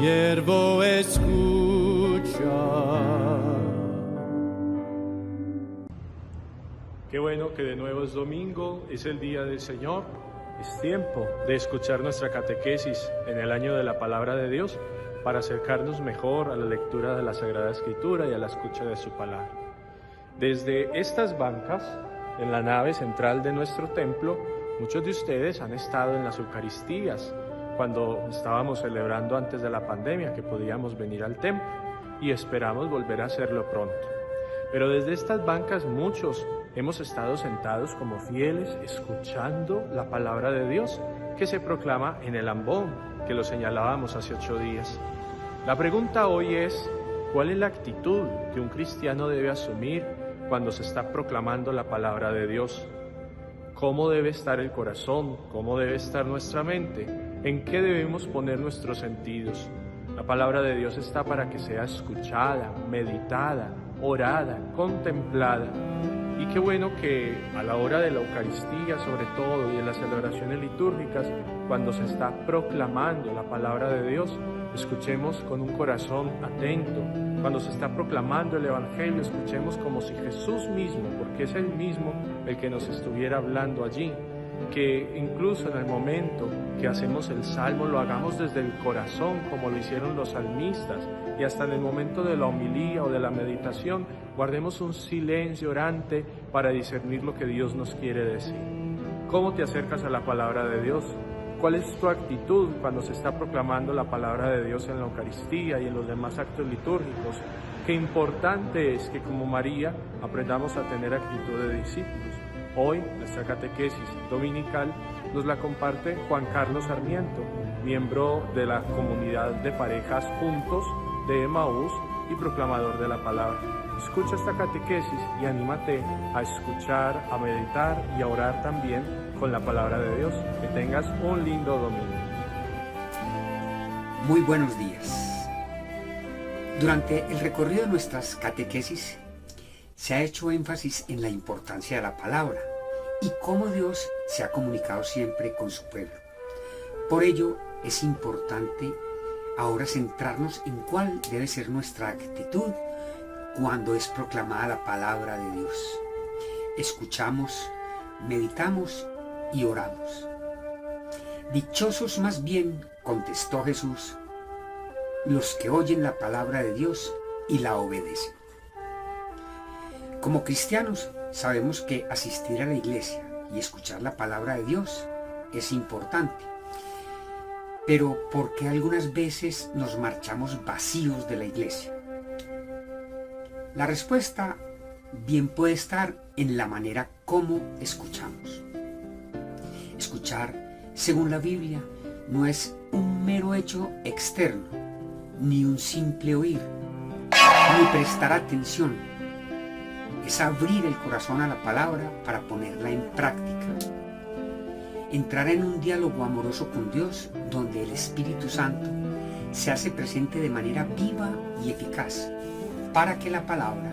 siervo escucha. Qué bueno que de nuevo es domingo, es el día del Señor. Es tiempo de escuchar nuestra catequesis en el año de la Palabra de Dios para acercarnos mejor a la lectura de la Sagrada Escritura y a la escucha de su palabra. Desde estas bancas, en la nave central de nuestro templo, muchos de ustedes han estado en las Eucaristías, cuando estábamos celebrando antes de la pandemia que podíamos venir al templo, y esperamos volver a hacerlo pronto. Pero desde estas bancas muchos hemos estado sentados como fieles escuchando la palabra de Dios que se proclama en el ambón, que lo señalábamos hace 8 días. La pregunta hoy es, ¿cuál es la actitud que un cristiano debe asumir cuando se está proclamando la palabra de Dios? ¿Cómo debe estar el corazón? ¿Cómo debe estar nuestra mente? ¿En qué debemos poner nuestros sentidos? La palabra de Dios está para que sea escuchada, meditada, orada, contemplada. Y qué bueno que a la hora de la Eucaristía, sobre todo, y en las celebraciones litúrgicas, cuando se está proclamando la palabra de Dios, escuchemos con un corazón atento. Cuando se está proclamando el Evangelio, escuchemos como si Jesús mismo, porque es Él mismo el que nos estuviera hablando allí. Que incluso en el momento que hacemos el salmo lo hagamos desde el corazón, como lo hicieron los salmistas, y hasta en el momento de la homilía o de la meditación guardemos un silencio orante para discernir lo que Dios nos quiere decir. ¿Cómo te acercas a la palabra de Dios? ¿Cuál es tu actitud cuando se está proclamando la palabra de Dios en la Eucaristía y en los demás actos litúrgicos? Qué importante es que, como María, aprendamos a tener actitud de discípulos. Hoy, nuestra catequesis dominical nos la comparte Juan Carlos Sarmiento, miembro de la comunidad de parejas Juntos de Emaús y proclamador de la palabra. Escucha esta catequesis y anímate a escuchar, a meditar y a orar también con la palabra de Dios. Que tengas un lindo domingo. Muy buenos días. Durante el recorrido de nuestras catequesis se ha hecho énfasis en la importancia de la palabra y cómo Dios se ha comunicado siempre con su pueblo. Por ello es importante ahora centrarnos en cuál debe ser nuestra actitud cuando es proclamada la palabra de Dios. Escuchamos, meditamos y oramos. Dichosos más bien, contestó Jesús, los que oyen la palabra de Dios y la obedecen. Como cristianos sabemos que asistir a la iglesia y escuchar la palabra de Dios es importante, pero ¿por qué algunas veces nos marchamos vacíos de la iglesia? La respuesta bien puede estar en la manera como escuchamos. Escuchar, según la Biblia, no es un mero hecho externo, ni un simple oír, ni prestar atención. Es abrir el corazón a la palabra para ponerla en práctica. Entrar en un diálogo amoroso con Dios, donde el Espíritu Santo se hace presente de manera viva y eficaz, para que la palabra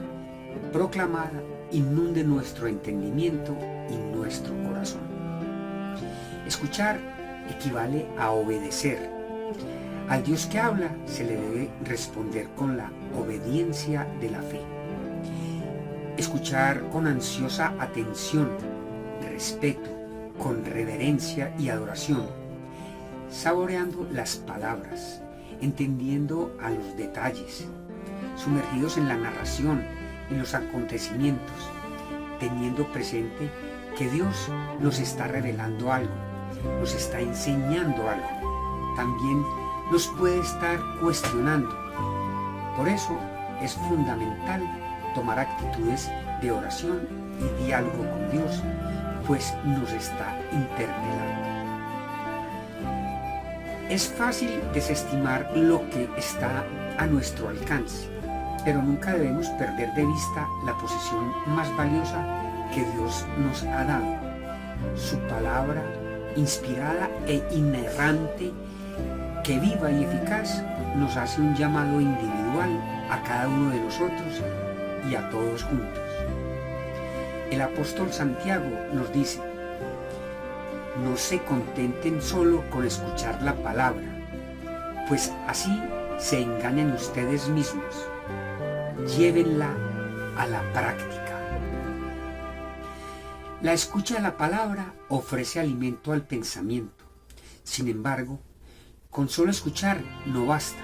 proclamada inunde nuestro entendimiento y nuestro corazón. Escuchar equivale a obedecer. Al Dios que habla se le debe responder con la obediencia de la fe. Escuchar con ansiosa atención, respeto, con reverencia y adoración, saboreando las palabras, entendiendo a los detalles, sumergidos en la narración, en los acontecimientos, teniendo presente que Dios nos está revelando algo, nos está enseñando algo, también nos puede estar cuestionando. Por eso es fundamental tomar actitudes de oración y diálogo con Dios, pues nos está interpelando. Es fácil desestimar lo que está a nuestro alcance, pero nunca debemos perder de vista la posición más valiosa que Dios nos ha dado, su palabra inspirada e inerrante, que viva y eficaz nos hace un llamado individual a cada uno de nosotros y a todos juntos. El apóstol Santiago nos dice: no se contenten solo con escuchar la palabra, pues así se engañan ustedes mismos. Llévenla a la práctica. La escucha de la palabra ofrece alimento al pensamiento. Sin embargo, con solo escuchar no basta.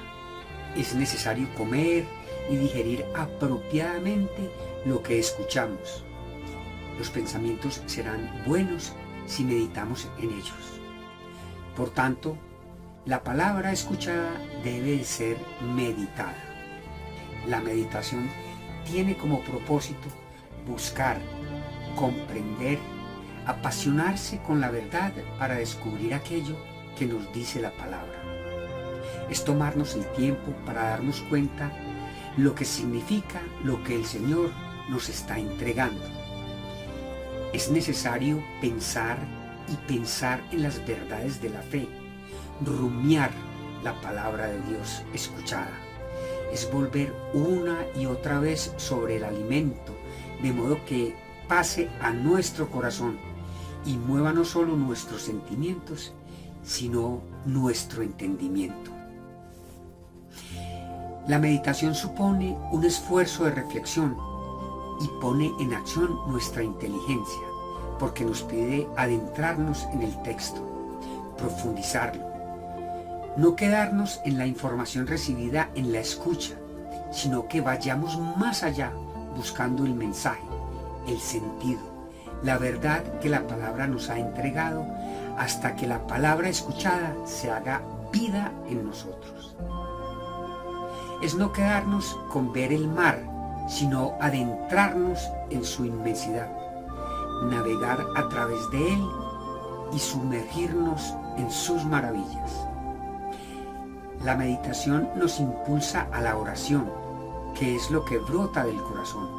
Es necesario comer y digerir apropiadamente lo que escuchamos. Los pensamientos serán buenos si meditamos en ellos. Por tanto, la palabra escuchada debe ser meditada. La meditación tiene como propósito buscar, comprender, apasionarse con la verdad para descubrir aquello que nos dice la palabra. Es tomarnos el tiempo para darnos cuenta lo que significa lo que el Señor nos está entregando. Es necesario pensar y pensar en las verdades de la fe, rumiar la palabra de Dios escuchada. Es volver una y otra vez sobre el alimento, de modo que pase a nuestro corazón y mueva no solo nuestros sentimientos, sino nuestro entendimiento. La meditación supone un esfuerzo de reflexión y pone en acción nuestra inteligencia, porque nos pide adentrarnos en el texto, profundizarlo, no quedarnos en la información recibida en la escucha, sino que vayamos más allá buscando el mensaje, el sentido, la verdad que la palabra nos ha entregado, hasta que la palabra escuchada se haga vida en nosotros. Es no quedarnos con ver el mar, sino adentrarnos en su inmensidad, navegar a través de él y sumergirnos en sus maravillas. La meditación nos impulsa a la oración, que es lo que brota del corazón.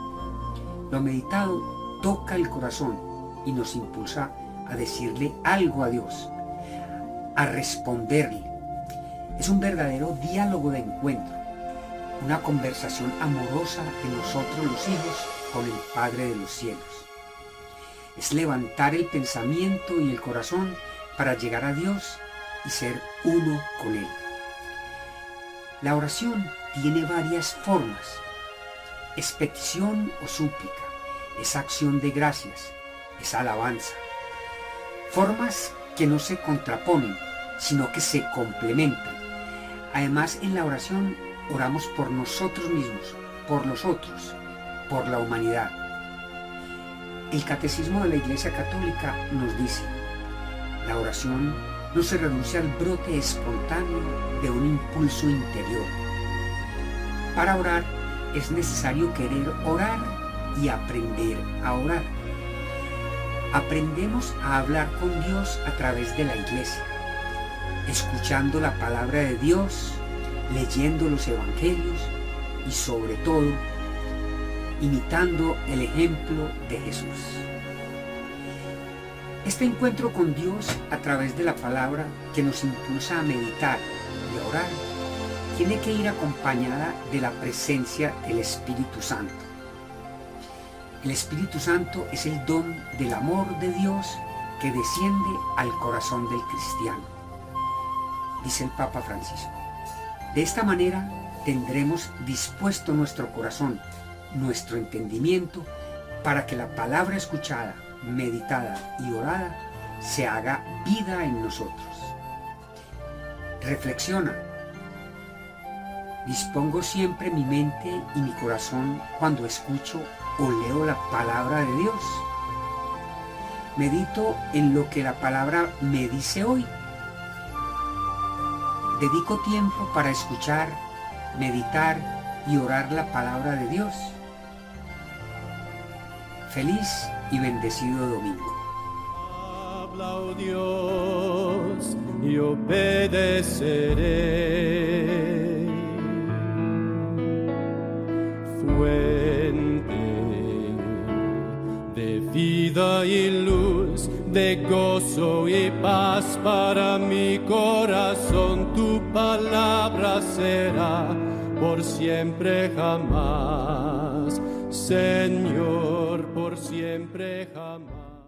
Lo meditado toca el corazón y nos impulsa a decirle algo a Dios, a responderle. Es un verdadero diálogo de encuentro, una conversación amorosa de nosotros los hijos con el Padre de los cielos. Es levantar el pensamiento y el corazón para llegar a Dios y ser uno con Él. La oración tiene varias formas. Es petición o súplica, es acción de gracias, es alabanza. Formas que no se contraponen, sino que se complementan. Además, en la oración oramos por nosotros mismos, por los otros, por la humanidad. El Catecismo de la Iglesia Católica nos dice: la oración no se reduce al brote espontáneo de un impulso interior. Para orar es necesario querer orar y aprender a orar. Aprendemos a hablar con Dios a través de la Iglesia, escuchando la palabra de Dios, leyendo los evangelios y sobre todo imitando el ejemplo de Jesús. Este encuentro con Dios a través de la palabra, que nos impulsa a meditar y a orar, tiene que ir acompañada de la presencia del Espíritu Santo. El Espíritu Santo es el don del amor de Dios que desciende al corazón del cristiano, dice el Papa Francisco. De esta manera tendremos dispuesto nuestro corazón, nuestro entendimiento, para que la palabra escuchada, meditada y orada se haga vida en nosotros. Reflexiona. Dispongo siempre mi mente y mi corazón cuando escucho o leo la palabra de Dios. Medito en lo que la palabra me dice hoy. Dedico tiempo para escuchar, meditar y orar la palabra de Dios. Feliz y bendecido domingo. Habla, oh Dios, y obedeceré. Fuente de vida y luz, de gozo y paz para mi corazón, tu palabra será por siempre jamás, Señor, por siempre jamás.